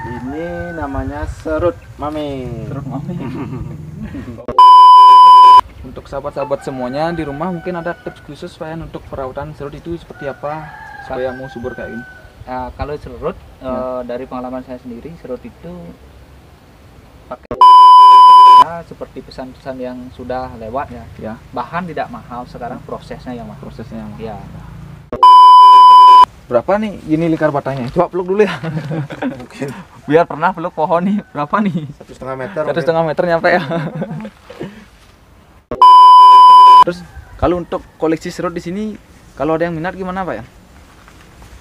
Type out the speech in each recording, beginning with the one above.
Ini namanya serut mami. Serut mami. Untuk sahabat-sahabat semuanya di rumah, mungkin ada tips khusus Pak Yan untuk perawatan serut itu seperti apa supaya mau subur kayak ini? Kalau serut dari pengalaman saya sendiri, serut itu pakai seperti pesan-pesan yang sudah lewat ya. Ya. Bahan tidak mahal, sekarang prosesnya yang mahal. Prosesnya yang Ya. Berapa nih gini lingkar batangnya? Coba peluk dulu ya. Mungkin Biar pernah peluk pohon nih. Berapa nih? 1,5 meter. 1,5 meter nyampe ya. Terus kalau untuk koleksi serut di sini, kalau ada yang minat gimana Pak ya?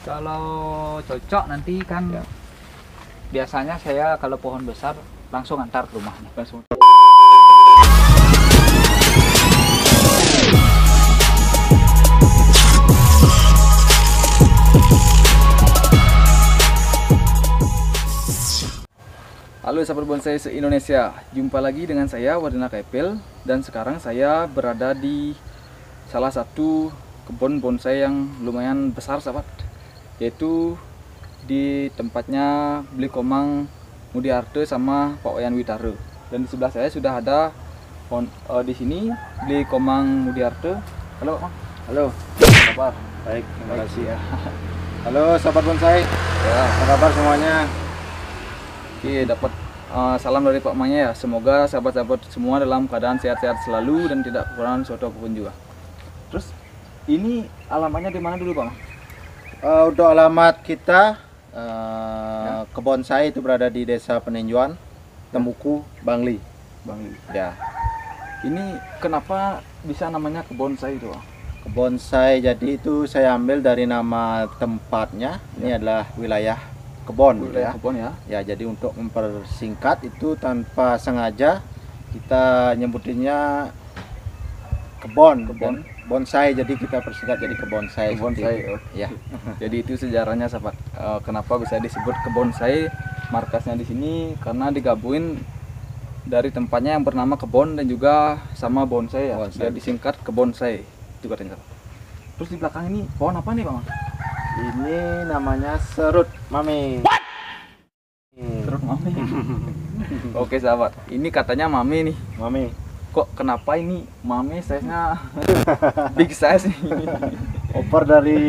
Kalau cocok nanti kan Ya. biasanya saya kalau pohon besar langsung antar ke rumahnya. Langsung. Halo sahabat bonsai se-Indonesia, jumpa lagi dengan saya Wardina Kepil, dan sekarang saya berada di salah satu kebun bonsai yang lumayan besar sahabat, yaitu di tempatnya Bli Komang Mudiarte sama Pak Wayan Witare. Dan di sebelah saya sudah ada di sini Bli Komang Mudiarte. Halo Pak. Halo. Apa kabar? Baik, terima Baik, kasih. ya. Halo sahabat bonsai. Ya, Apa kabar semuanya? oke, dapat salam dari Pak Manya ya. Semoga sahabat-sahabat semua dalam keadaan sehat-sehat selalu dan tidak kekurangan suatu apapun juga. Terus ini alamatnya di mana dulu Pak? Untuk alamat kita kebun saya itu berada di Desa Penenjuan, Temuku, Bangli. Bangli. Ya. Ini kenapa bisa namanya kebun saya itu Pak? Kebun saya jadi itu saya ambil dari nama tempatnya. Ini adalah wilayah kebun Wilayah ya. kebun ya. Ya, jadi untuk mempersingkat itu tanpa sengaja kita nyebutinnya kebun bonsai, jadi kita persingkat jadi kebun saya. Kebun seperti saya. itu. Ya. Jadi itu sejarahnya sahabat. Kenapa bisa disebut kebun saya? Markasnya di sini karena digabungin dari tempatnya yang bernama kebun dan juga sama bonsai ya. Bonsai. Jadi disingkat kebun saya itu katanya. Terus di belakang ini pohon apa nih Pak? Ini namanya serut mami. Serut mami. Oke sahabat, ini katanya mami nih. Mami. Kok kenapa ini mami size-nya big size nih? Oper dari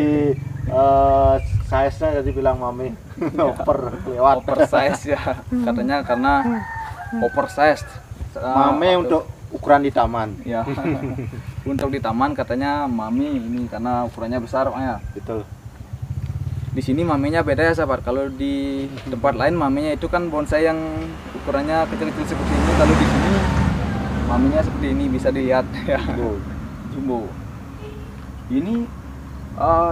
size-nya jadi bilang mami. Oper lewat. Oversize ya. Katanya karena oversized. Mami untuk ukuran di taman. Ya. Untuk di taman katanya mami ini karena ukurannya besar Pak ya. Betul. Di sini maminya beda ya sahabat. Kalau di tempat lain maminya itu kan bonsai yang ukurannya kecil-kecil seperti ini. Kalau di sini maminya seperti ini, bisa dilihat ya. Jumbo. Ini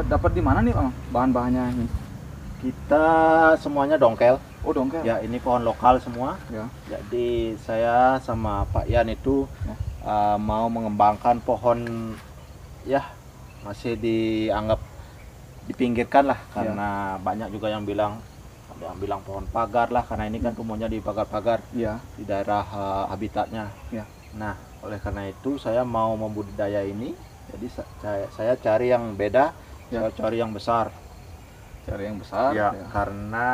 dapat di mana nih Bang bahan-bahannya ini? Kita semuanya dongkel. Oh dongkel. Ya, ini pohon lokal semua. Ya. Jadi saya sama Pak Yan itu mau mengembangkan pohon, ya masih dianggap dipinggirkan lah, karena banyak juga yang bilang, ada yang bilang pohon pagar lah, karena ini kan tumbuhnya di pagar-pagar Ya. di daerah habitatnya. Ya. Nah, oleh karena itu saya mau membudidaya ini. Jadi saya cari yang beda, Ya. saya cari yang besar. Cari yang besar. Ya, karena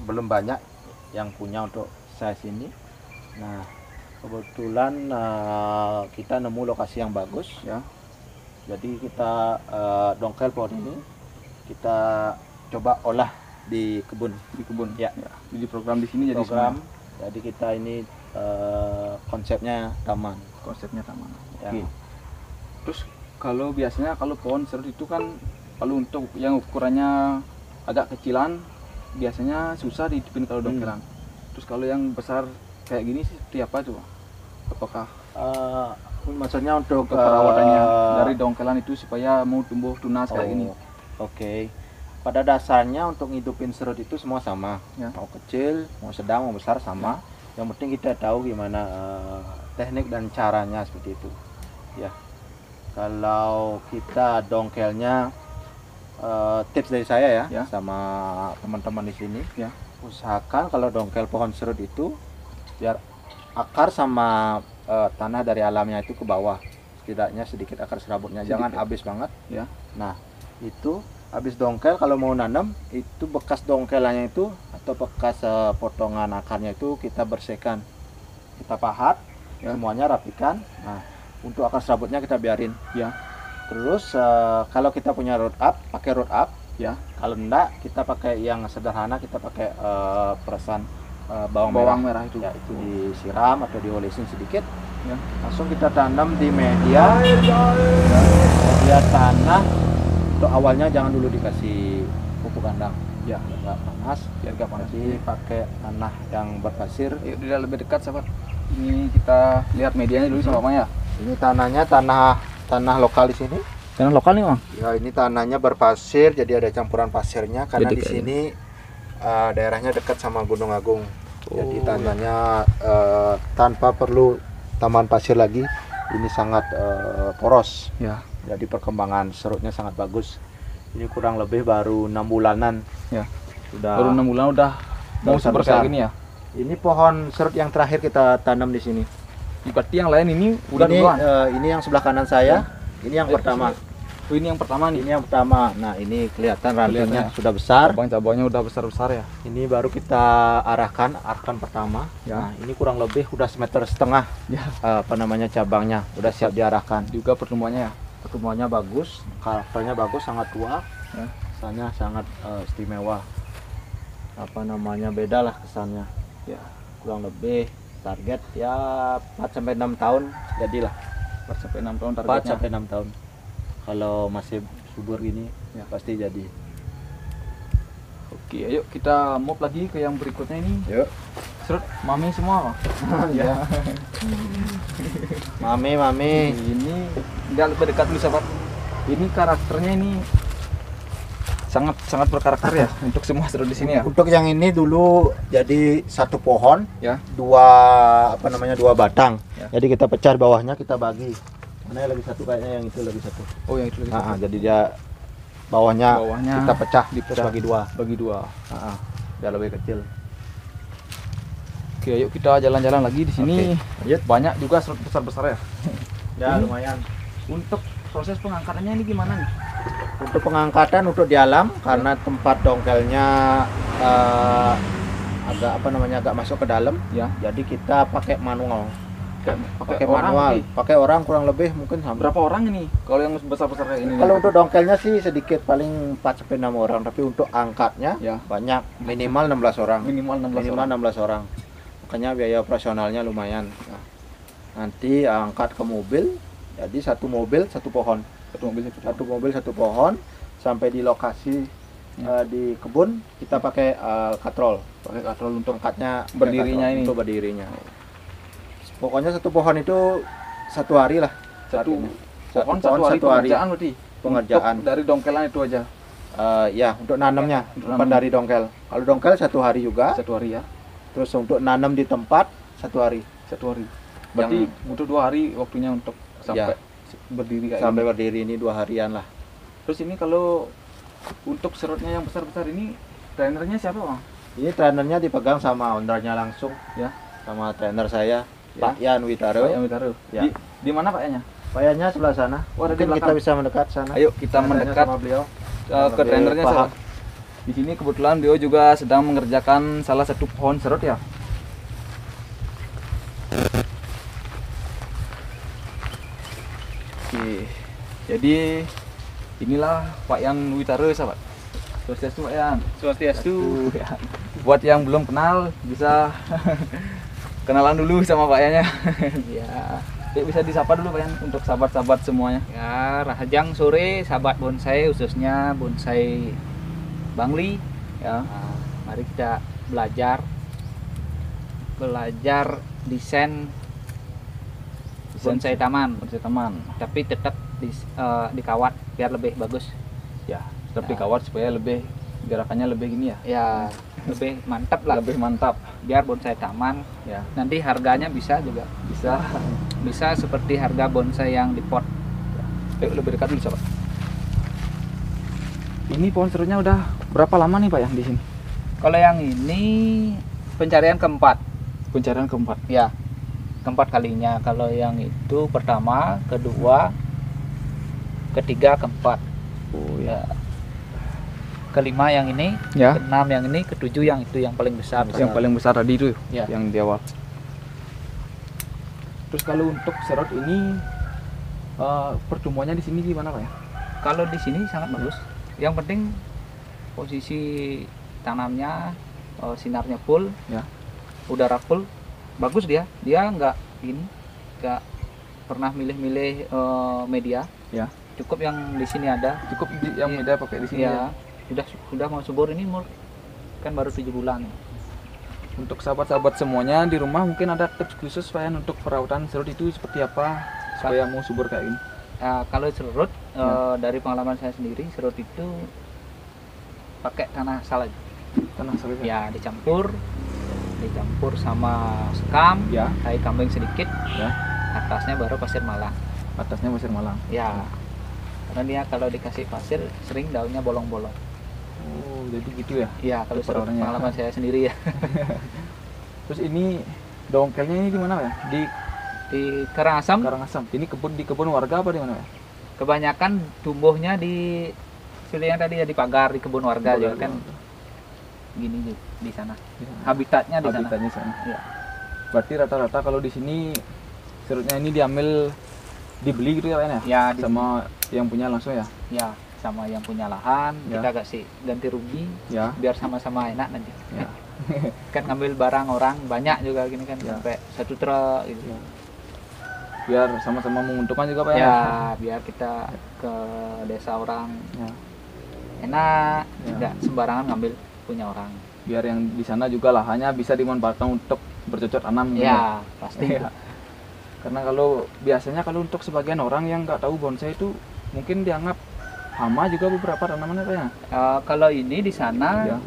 belum banyak yang punya untuk size ini. Nah, kebetulan kita nemu lokasi yang bagus Ya. Jadi kita dongkel pohon ini, kita coba olah di kebun. Di kebun. Ya, Di program di sini jadi program. semua. Jadi kita ini konsepnya taman. Konsepnya taman. Ya. Oke. Terus kalau biasanya kalau pohon serut itu kan kalau untuk yang ukurannya agak kecilan biasanya susah dihidupin kalau dongkelan. Terus kalau yang besar kayak gini sih seperti apa tuh? Apakah Maksudnya untuk perawatannya dari dongkelan itu supaya mau tumbuh tunas kayak gini? Oke. Pada dasarnya untuk ngidupin serut itu semua sama. Ya. Mau kecil, mau sedang, mau besar sama. Yang penting kita tahu gimana teknik dan caranya seperti itu. Ya. Kalau kita dongkelnya, tips dari saya ya, sama teman-teman di sini, Ya. usahakan kalau dongkel pohon serut itu biar akar sama tanah dari alamnya itu ke bawah, setidaknya sedikit akar serabutnya, jangan habis banget Ya. Nah, itu habis dongkel kalau mau nanam itu bekas dongkelannya itu atau bekas potongan akarnya itu kita bersihkan, kita pahat, Ya. semuanya rapikan. Nah, untuk akar serabutnya kita biarin. Ya. Terus kalau kita punya root up, pakai root up. Ya. Kalau enggak, kita pakai yang sederhana, kita pakai peresan bawang merah. itu. Ya, itu disiram atau diolesin sedikit. Ya. Langsung kita tanam di media tanah. Untuk awalnya jangan dulu dikasih pupuk kandang, Ya. biar nggak panas. Biar gak panas. Jadi pakai tanah yang berpasir. Yuk tidak lebih dekat sahabat. Ini kita lihat medianya dulu sama Bang ya. Ini tanahnya tanah lokal di sini. Tanah lokal nih Bang. Ya, ini tanahnya berpasir, jadi ada campuran pasirnya karena Jadi di kayak sini daerahnya dekat sama Gunung Agung. Jadi Oh. tanahnya tanpa perlu tambahan pasir lagi. Ini sangat poros. Ya. Jadi perkembangan serutnya sangat bagus. Ini kurang lebih baru 6 bulanan. Ya. Sudah. Baru 6 bulan udah mau seperti besar. kayak gini ya. Ini pohon serut yang terakhir kita tanam di sini. Berarti yang lain ini udah ini, duluan. ini yang sebelah kanan saya. Ini yang pertama. Oh, ini yang pertama nih. Ini yang pertama. Nah, ini kelihatan rantingnya Kelihatan ya. sudah besar. Cabang-cabangnya udah besar-besar ya. Ini baru kita arahkan pertama. Ya. Nah, ini kurang lebih udah 1,5 meter. Ya. Cabangnya udah siap diarahkan. Juga pertumbuhannya ya. Pertumbuhannya bagus, karakternya bagus, sangat tua. Ya. Kesannya sangat istimewa. Beda lah kesannya. Ya. Kurang lebih target ya 4-6 tahun jadilah. 4-6 tahun 4 targetnya. sampai 6 tahun. Kalau masih subur gini Ya. pasti jadi. Oke, ayo kita move lagi ke yang berikutnya ini. Yuk. Serut mami semua Bang. Ya. Mami. Ini nggak lebih dekat nih sahabat. Ini karakternya ini sangat berkarakter ya untuk semua serut di sini ya. Untuk yang ini dulu jadi satu pohon, Ya. dua batang. Ya. Jadi kita pecah bawahnya, kita bagi. Mana yang lebih satu, kayaknya yang itu lebih satu. Oh, yang itu lagi. Nah, jadi dia bawahnya kita pecah, terus dipecah. bagi dua. Bagi dua. Biar lebih kecil. Oke, yuk kita jalan-jalan lagi di sini. Lanjut. Banyak juga serut besar-besar ya. Ya, Ini- lumayan. Untuk proses pengangkatannya ini gimana nih? Untuk pengangkatan untuk di alam karena tempat dongkelnya agak masuk ke dalam. Ya. Jadi kita pakai manual. Pakai orang manual. nih. Pakai orang kurang lebih mungkin hampir. Berapa orang ini? Kalau yang besar-besar kayak ini. Kalau untuk dongkelnya sih sedikit, paling 4-6 orang, tapi untuk angkatnya Ya. banyak, minimal 16 orang. minimal 16 Minimal orang. 16 16 orang. Makanya biaya operasionalnya lumayan. Nah, nanti angkat ke mobil, jadi satu mobil satu pohon. Satu mobil satu. Satu mobil satu pohon sampai di lokasi di kebun kita pakai katrol. Pakai katrol untuk Angkatnya berdirinya katrol, ini. Untuk berdirinya. Pokoknya satu pohon itu 1 hari lah. satu Artinya. pohon Satu satu hari pengerjaan berarti. Pengerjaan. Untuk dari dongkelan itu aja. Ya, untuk nanamnya Untuk bukan nanam. dari dongkel. Kalau dongkel 1 hari juga. Satu hari ya. Terus untuk nanam di tempat 1 hari. Satu hari. Berarti butuh 2 hari waktunya untuk sampai berdiri kayak Sampai ini. berdiri ini 2 harian lah. Terus ini kalau untuk serutnya yang besar-besar ini trainernya siapa Bang? Ini trainernya dipegang sama ownernya langsung, Ya. sama trainer saya, Ya. Pak Yan Witaro. Pak Yang Witaro. Ya. Di mana Pak Yannya? Pak Yannya sebelah sana. Oh, ada di Mungkin kita belakang. bisa mendekat sana. Ayo kita Tanya mendekat sama beliau. ke Lebih trainernya paham. sahabat. Di sini kebetulan beliau juga sedang mengerjakan salah satu pohon serut ya. Oke. Jadi inilah Pak Yan Witaro sahabat. Swastiastu Pak Yan. Swastiastu. Ya. Buat yang belum kenal bisa kenalan dulu sama Pak Yannya. Ya. Yuk, bisa disapa dulu Pak Yan untuk sahabat-sahabat semuanya. Ya, Rahajang sore sahabat bonsai, khususnya bonsai Bangli. Ya. Nah, mari kita belajar desain bonsai taman, Bonsai taman. tapi tetap dikawat biar lebih bagus. Ya, tetap Ya. dikawat supaya lebih gerakannya lebih gini ya. Ya, lebih mantap lah. Lebih mantap. Biar bonsai taman Ya, nanti harganya bisa juga bisa. seperti harga bonsai yang di pot. Yuk lebih dekat dulu sahabat. Ini pohon serutnya udah berapa lama nih Pak Yan di sini? Kalau yang ini pencarian keempat, Pencarian keempat. ya keempat kalinya. Kalau yang itu pertama, kedua, ketiga, keempat. Oh Ya, kelima yang ini, Ya. keenam yang ini, ketujuh yang itu yang paling besar. Yang paling besar tadi itu Ya. yang di awal. Terus kalau untuk serut ini pertumbuhannya di sini gimana Pak ya? Kalau di sini sangat bagus. Yang penting posisi tanamnya, sinarnya full, Ya. udara full, bagus dia. Dia nggak ini, nggak pernah milih-milih media. Ya. Cukup yang di sini ada. Cukup yang Iya. beda pakai di sini ya. Ya, sudah mau subur ini kan baru 7 bulan. Untuk sahabat-sahabat semuanya di rumah mungkin ada tips khusus Pak ya untuk perawatan serut itu seperti apa supaya mau subur kayak gini? Kalau serut, Ya. dari pengalaman saya sendiri, serut itu pakai tanah asal aja. Tanah sawit Ya, dicampur sama sekam, Ya. tai kambing sedikit, Ya. atasnya baru pasir malang. Atasnya pasir malang. Ya, karena dia kalau dikasih pasir sering daunnya bolong-bolong. Oh, jadi gitu ya. Iya, kalau serut Perawatannya. pengalaman saya sendiri ya. Terus ini dongkelnya ini di mana Pak ya? Di Di Karangasem Karangasem. Ini di kebun warga apa di mana Pak ya? kebanyakan tumbuhnya di seperti yang tadi ya, di pagar di kebun warga juga kan gini di sana. Habitatnya di sana. Habitatnya sana. Iya. Berarti rata-rata kalau di sini serutnya ini diambil dibeli gitu ya Pak ya? Ya, Sama yang punya langsung ya? ya sama yang punya lahan Ya. kita kasih ganti rugi Ya. biar sama-sama enak nanti. Ya. Kan ngambil barang orang banyak juga gini kan Ya. sampai 1 truk gitu. Ya. Biar sama-sama menguntungkan juga Pak ya? Ya, biar kita ke desa orang Ya. enak, Ya. nggak sembarangan ngambil punya orang. Biar yang di sana juga lahannya bisa dimanfaatkan untuk bercocok tanam gitu Ya, pasti. Ya. Karena kalau biasanya kalau untuk sebagian orang yang nggak tahu bonsai itu mungkin dianggap hama juga beberapa tanamannya Pak ya? Kalau ini di sana Ya.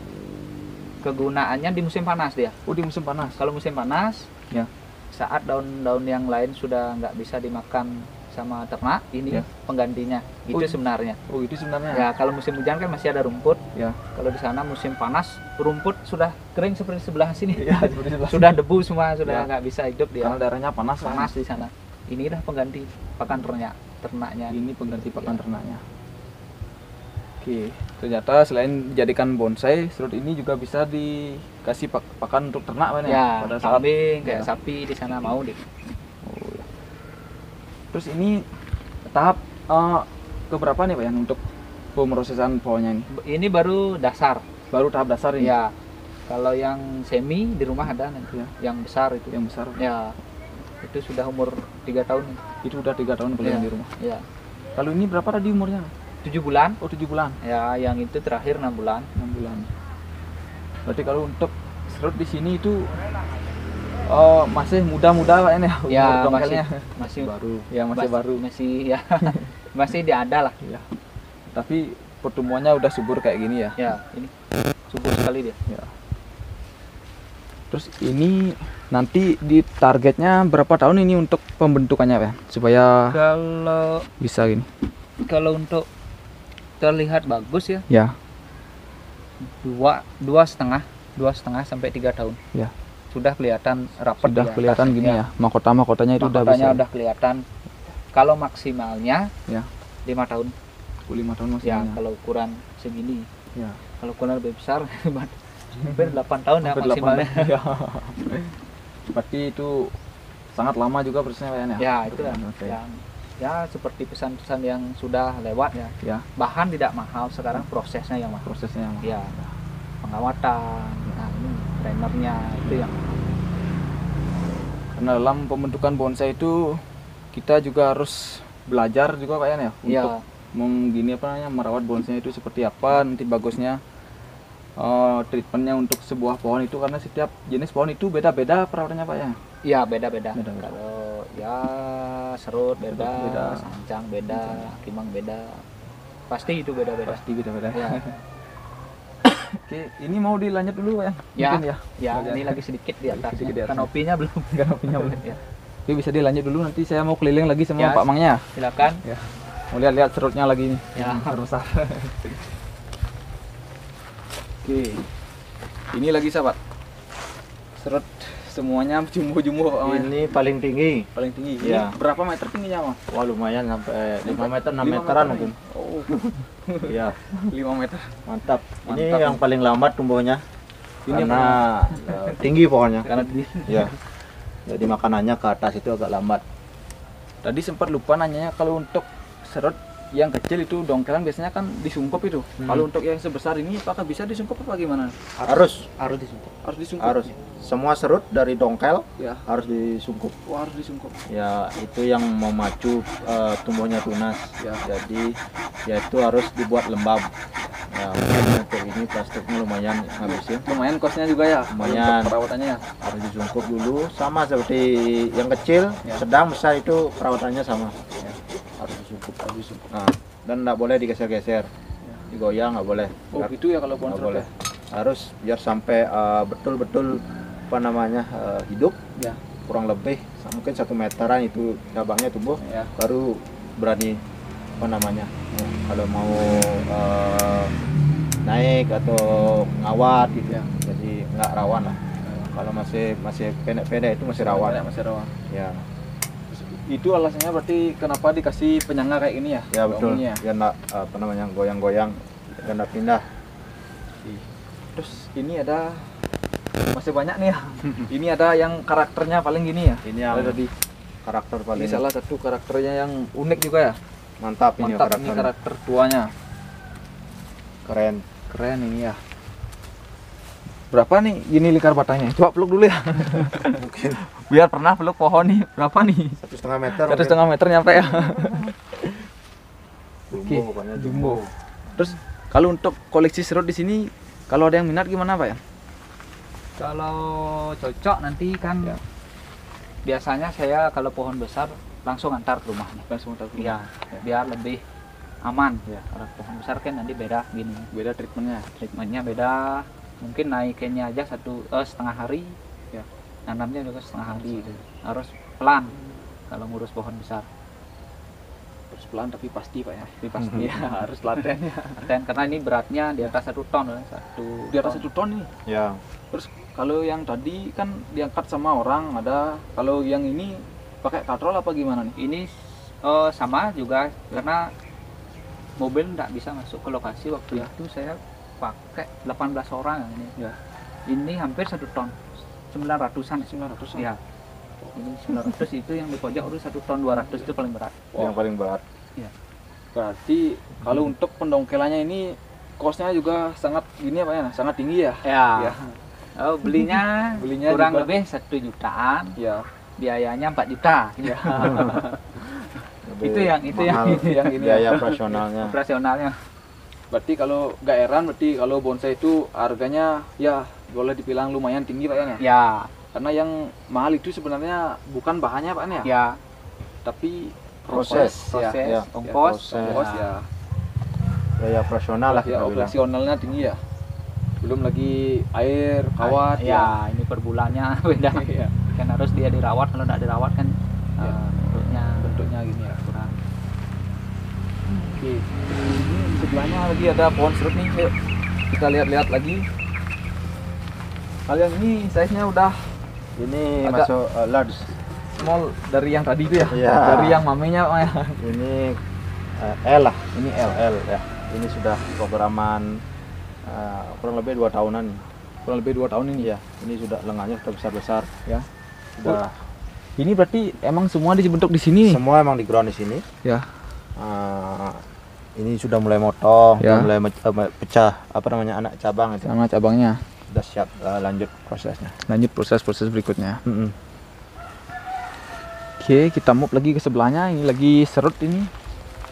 kegunaannya di musim panas dia. Oh, di musim panas. Kalau musim panas, Ya. saat daun-daun yang lain sudah nggak bisa dimakan sama ternak, ini Ya. penggantinya. Itu Oh. sebenarnya. Oh, itu sebenarnya. Ya, kalau musim hujan kan masih ada rumput. Ya. Kalau di sana musim panas, rumput sudah kering seperti sebelah sini. Ya, seperti sebelah. Sudah debu semua, Ya. sudah nggak bisa hidup dia. Karena daerahnya panas, Pak. Panas di sana. Ini dah pengganti pakan ternaknya. Ini pengganti pakan Ya. ternaknya. Oke, ternyata selain dijadikan bonsai, serut ini juga bisa dikasih pakan untuk ternak Pak Ya, pada saat. kambing kayak Ya. sapi di sana mau deh. Oh, ya. Terus ini tahap keberapa nih Pak ya untuk pemrosesan pohonnya ini? Ini baru dasar. Baru tahap dasar ini. Ya. Kalau yang semi di rumah ada nanti. Ya. Yang besar itu. Yang besar. Ya. Itu sudah umur 3 tahun. Itu udah 3 tahun kalau Ya. yang di rumah. Ya. Kalau ini berapa tadi umurnya? 7 bulan. Oh, 7 bulan. Ya, yang itu terakhir 6 bulan. 6 bulan. Berarti kalau untuk serut di sini itu masih muda-muda Pak ini ya, Ya, umur dongkelnya. masih Baru. Ya, masih baru. Masih ya. Masih ada lah. Ya. Tapi pertumbuhannya udah subur kayak gini ya. Ya, ini subur sekali dia. Ya. Terus ini nanti di targetnya berapa tahun ini untuk pembentukannya Pak? Supaya bisa gini. Kalau untuk terlihat bagus ya, Ya. 2,5 sampai 3 tahun. Ya. Sudah kelihatan rapat. Sudah di atas. kelihatan gini ya. Mahkotanya itu udah Mahkotanya bisa. udah kelihatan. Kalau maksimalnya Ya. 5 tahun. 5 tahun Ya, maksudnya. kalau ukuran segini. Ya. Kalau ukuran lebih besar hampir 8 tahun ya Hampir 8 maksimalnya. tahun. Ya. Berarti itu sangat lama juga prosesnya Pak ya? Ya, itu lah Oke. yang ya seperti pesan-pesan yang sudah lewat ya. Ya, Bahan tidak mahal, sekarang prosesnya yang mahal. prosesnya yang Ya, pengawatan, nah ini trainernya itu yang karena dalam pembentukan bonsai itu kita juga harus belajar juga Pak Yan ya untuk ya menggini apa namanya merawat bonsai itu seperti apa nanti bagusnya treatmentnya untuk sebuah pohon itu karena setiap jenis pohon itu beda-beda perawatannya Pak ya. ya beda-beda. Beda-beda. Kalau ya serut beda, Beda. sancang beda, kimang beda, pasti itu beda-beda. Pasti beda-beda. Ya, Oke, ini mau dilanjut dulu Pak ya, Mungkin ya. ya Belajar. ini lagi sedikit di Lagi atasnya. sedikit di atasnya. Kanopinya belum. Kanopinya belum. Ya, Oke, bisa dilanjut dulu nanti saya mau keliling lagi sama Ya. Pak Mangnya. silakan. Ya. Mau lihat-lihat serutnya lagi nih. Ya. Yang besar. Oke. Ini lagi sahabat. Serut semuanya jumbo-jumbo Pak Mangnya. Ini paling tinggi. Paling tinggi. Iya. Ini berapa meter tingginya Mas? Wah lumayan sampai 5 meter, 6 5 meteran meter mungkin. Oh. Iya, 5 meter. mantap. Ini Mantap. yang paling lambat tumbuhnya. Ini Karena tinggi pohonnya. Karena tinggi. Ya. Jadi makanannya ke atas itu agak lambat. Tadi sempat lupa nanyanya, kalau untuk serut yang kecil itu dongkelan biasanya kan disungkup itu. Kalau untuk yang sebesar ini apakah bisa disungkup apa gimana? Harus disungkup. Harus disungkup. harus semua serut dari dongkel Ya. harus disungkup. Oh, harus disungkup. Ya, itu yang memacu tumbuhnya tunas. Ya. Jadi ya itu harus dibuat lembab. Ya, makanya untuk ini plastiknya lumayan ngabisin. Lumayan kosnya juga ya. kalau Lumayan. untuk perawatannya ya. Harus disungkup dulu, sama seperti yang kecil, Ya. sedang, besar itu perawatannya sama. Ya, harus disungkup. Nah, dan nggak boleh digeser-geser, digoyang nggak boleh. Oh, gitu ya kalau pohon Nggak serut boleh. ya. Harus biar sampai betul-betul apa namanya hidup, Ya. kurang lebih mungkin 1 meteran itu cabangnya tumbuh, Ya. baru berani apa namanya kalau mau naik atau ngawat gitu Ya. jadi nggak rawan lah. Kalau masih pendek-pendek itu masih rawan. Masih rawan. Ya, Itu alasannya berarti kenapa dikasih penyangga kayak ini ya? ya betul. Daunnya. Biar nggak apa namanya goyang-goyang, biar nggak pindah. Terus ini ada masih banyak nih ya. Ini ada yang karakternya paling gini ya. Ini yang Ada tadi. karakter Ini paling salah satu karakternya yang unik juga ya. mantap ini Mantap ini karakternya. karakter tuanya. Keren. Keren ini ya. Berapa nih ini lingkar batangnya? Coba peluk dulu ya. Mungkin Biar pernah peluk pohon nih. Berapa nih? 1,5 meter. 1,5 meter nyampe ya. Jumbo, pokoknya Jumbo. Terus kalau untuk koleksi serut di sini, kalau ada yang minat gimana Pak ya? Kalau cocok nanti kan Ya. biasanya saya kalau pohon besar langsung antar ke rumahnya. Langsung tahu. Iya, biar lebih aman. Ya. Kalau pohon besar kan nanti beda gini. Beda treatmentnya. Treatmentnya beda. Mungkin naikinnya aja setengah hari. Ya. Nanamnya juga setengah hari. Gitu. Harus pelan kalau ngurus pohon besar. Terus pelan tapi pasti Pak ya. Tapi pasti Ya, harus latihan ya. Dan karena ini beratnya di atas 1 ton, Di atas 1 ton ini. Ya, Terus kalau yang tadi kan diangkat sama orang ada, kalau yang ini pakai katrol apa gimana nih? Ini sama juga karena mobil nggak bisa masuk ke lokasi waktu Ya. itu saya pakai 18 orang ini. Ya. Ini hampir 1 ton, 900-an. 900-an. Ya. Ini 900 itu yang di pojok udah 1 ton 200 itu paling berat. Wah. yang paling berat. Berarti kalau untuk pendongkelannya ini kosnya juga sangat gini ya Pak ya, sangat tinggi ya? Ya. Ya. Oh, belinya, Belinya kurang juga. lebih 1 jutaan, Ya. biayanya 4 juta. Ya. Lebih Itu yang mahal yang ini. biaya operasionalnya. Operasionalnya. Berarti kalau nggak heran, berarti kalau bonsai itu harganya ya boleh dibilang lumayan tinggi Pak ya? Ya, Karena yang mahal itu sebenarnya bukan bahannya Pak ya? ya. Tapi Proses. ya. Proses, Ya. ongkos, proses. Ongkos ya. Biaya operasional lah Ya, kita bilang. operasionalnya tinggi ya. Belum lagi air, kawat Ya, ini per bulannya beda. ya. Kan harus dia dirawat, kalau nggak dirawat kan Ya. bentuknya Bentuknya gini ya. kurang. Oke. Ini sebelahnya lagi ada pohon serut nih. Yuk kita lihat-lihat lagi. Kalian ini size-nya udah Ini Agak- masuk large. small dari yang tadi itu ya. Iya. Dari yang mamenya Pak ya. Ini L lah. Ini L. L ya. Ini sudah programan kurang lebih 2 tahunan. Kurang lebih 2 tahun ini. Iya, ini sudah lengannya sudah besar-besar. Ya. Sudah Ini berarti emang semua dibentuk di sini. semua emang di ground di sini. Ya. Ini sudah mulai motong, Ya. sudah mulai pecah apa namanya anak cabang itu. Sama cabangnya. Sudah siap lanjut prosesnya. Lanjut proses-proses berikutnya. Mm-mm. Oke, kita move lagi ke sebelahnya. Ini lagi serut ini.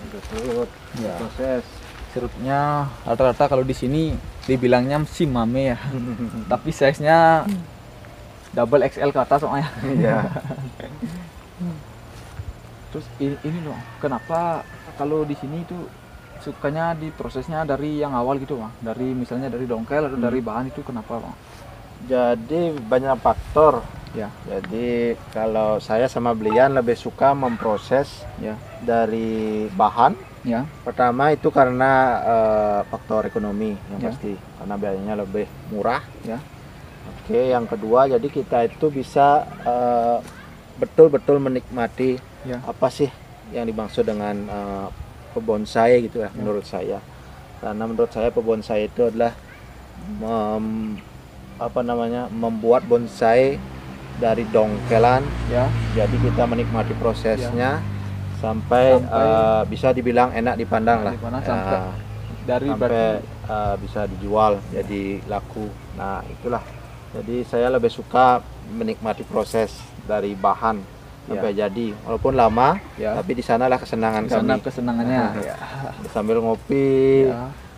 Betul. Ya. Proses. Serutnya rata-rata kalau di sini dibilangnya si mame ya. Tapi size-nya double XL ke atas soalnya. Iya. Terus ini loh, kenapa kalau di sini itu sukanya di prosesnya dari yang awal gitu Bang? Dari misalnya dari dongkel atau dari bahan itu kenapa Bang? Jadi banyak faktor. Ya. Jadi kalau saya sama belian lebih suka memproses Ya. dari bahan. Ya. Pertama itu karena faktor ekonomi yang Ya. pasti, karena biayanya lebih murah. Ya. Oke, yang kedua jadi kita itu bisa betul-betul menikmati Ya. apa sih yang dimaksud dengan bonsai gitu ya, menurut saya. Karena menurut saya pebonsai itu adalah membuat bonsai dari dongkelan. Ya. Jadi kita menikmati prosesnya sampai bisa dibilang enak dipandang lah. Dipandang Ya, dari sampai bisa dijual jadi laku. Nah itulah. Jadi saya lebih suka menikmati proses dari bahan sampai jadi, walaupun lama, tapi di sanalah kesenangan kami. Kesenangannya. Ya. Sambil ngopi,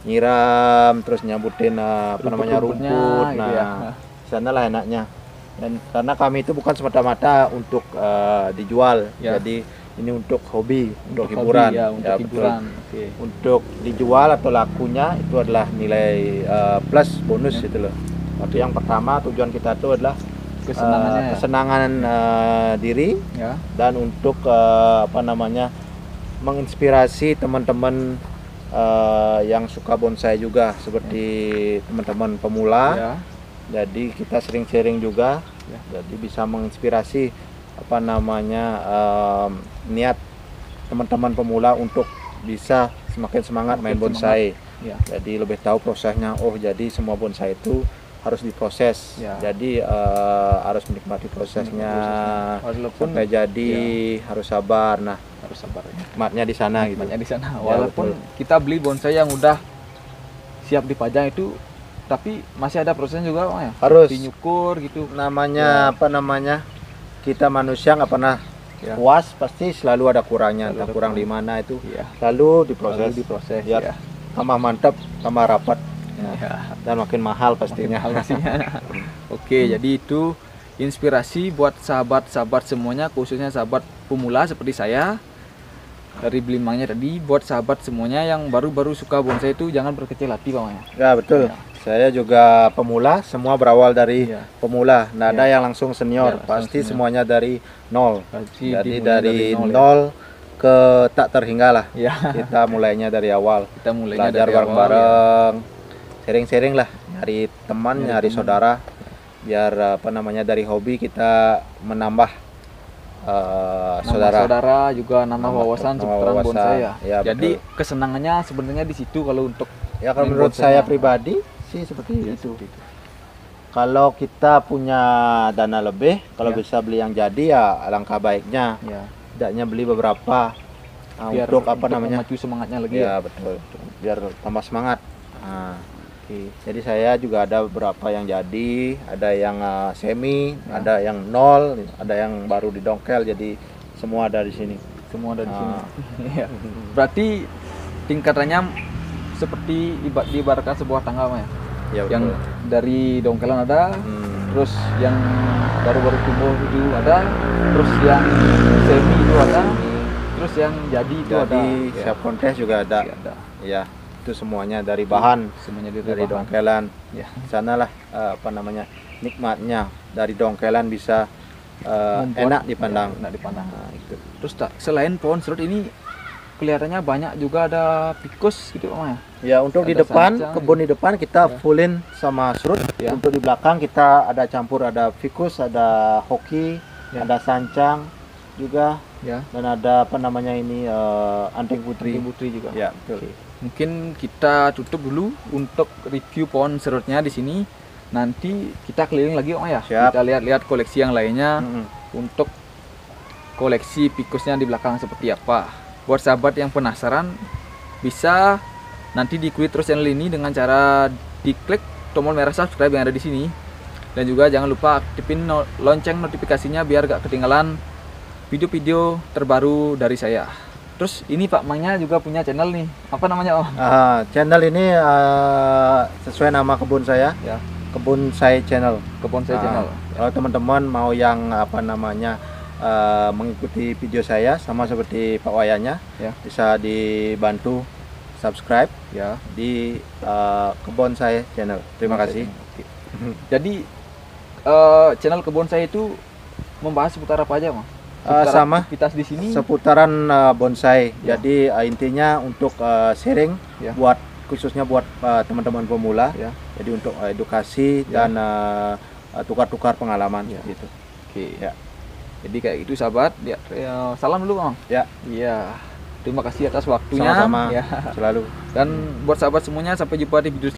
nyiram, terus nyambutin rumput. Gitu Nah, ya. di sanalah enaknya. Dan karena kami itu bukan semata-mata untuk dijual, jadi ini untuk hobi, untuk hiburan. Untuk hiburan. Betul. Untuk dijual atau lakunya itu adalah nilai plus bonus itu loh. Tapi yang pertama tujuan kita itu adalah kesenangan diri dan untuk menginspirasi teman-teman yang suka bonsai juga, seperti teman-teman pemula. Jadi kita sering sharing juga, jadi bisa menginspirasi niat teman-teman pemula untuk bisa semakin semangat main bonsai. Jadi lebih tahu prosesnya. Oh, jadi semua bonsai itu harus diproses. Jadi harus menikmati prosesnya. Sampai jadi harus sabar. Nah, harus sabar. Nikmatnya di sana gitu. Nikmatnya di sana. Walaupun kita beli bonsai yang udah siap dipajang itu, tapi masih ada prosesnya juga, Bang, ya. Harus dinyukur gitu. Namanya kita manusia nggak pernah puas, pasti selalu ada kurangnya. Entah kurang di mana itu. Lalu diproses biar tambah mantap, tambah rapat. Dan makin mahal pastinya. Oke, jadi itu inspirasi buat sahabat-sahabat semuanya, khususnya sahabat pemula seperti saya. Dari Belimangnya tadi, buat sahabat semuanya yang baru-baru suka bonsai itu jangan berkecil hati, Bang, ya. Ya, betul. Saya juga pemula, semua berawal dari pemula. Nggak ada yang langsung senior, pasti semuanya dari nol. Jadi dari nol ke tak terhingga lah. Kita mulainya dari awal. Kita mulainya belajar dari bareng-bareng. Sharing-sharing lah, nyari teman, nyari saudara, biar dari hobi kita menambah saudara juga nambah wawasan seputaran bonsai ya. Jadi betul. Kesenangannya sebenarnya di situ kalau untuk kalau menurut saya pribadi sih seperti itu. Kalau kita punya dana lebih, kalau bisa beli yang jadi ya alangkah baiknya. Tidaknya beli beberapa biar untuk memacu semangatnya lagi. Betul. Biar tambah semangat. Jadi saya juga ada beberapa yang jadi, ada yang semi, ada yang nol, ada yang baru didongkel, jadi semua ada di sini. Semua ada di sini. Berarti tingkatannya seperti diibaratkan sebuah tangga, Mas, ya. Yang dari dongkelan ada, terus yang baru-baru tumbuh itu ada, terus yang semi itu ada, terus yang jadi itu ada. Siap kontes juga ada. Ya. Itu semuanya dari bahan, dari dongkelan. Sanalah nikmatnya dari dongkelan bisa enak dipandang. Itu. Terus selain pohon serut ini kelihatannya banyak juga ada fikus gitu, Bang, ya. Untuk di depan, kebun di depan kita fullin sama serut. Untuk di belakang kita ada campur, ada fikus, ada hoki, ada sancang juga. Dan ada anting putri juga. Betul. Mungkin kita tutup dulu untuk review pohon serutnya di sini. Nanti kita keliling lagi, Om, ya. Kita lihat-lihat koleksi yang lainnya. Untuk koleksi fikusnya di belakang seperti apa. Buat sahabat yang penasaran, bisa nanti diikuti terus channel ini dengan cara diklik tombol merah subscribe yang ada di sini. Dan juga jangan lupa aktifin lonceng notifikasinya biar gak ketinggalan video-video terbaru dari saya. Terus ini Pak Mangnya juga punya channel nih. Apa namanya, Om? Channel ini sesuai nama kebun saya. Kebun Sai Channel. Kebun Sai Channel. Kalau teman-teman mau yang mengikuti video saya sama seperti Pak Wayanya, bisa dibantu subscribe di Kebun Sai Channel. Terima kasih. Jadi channel Kebun Sai itu membahas seputar apa aja, Bang? Sama aktivitas di sini seputaran bonsai. Jadi intinya untuk sharing khususnya buat teman-teman pemula. Jadi untuk edukasi dan tukar-tukar pengalaman gitu. Jadi kayak gitu, sahabat. Salam dulu, Bang. Iya. Terima kasih atas waktunya. Sama-sama. Ya. Selalu. Dan buat sahabat semuanya, sampai jumpa di video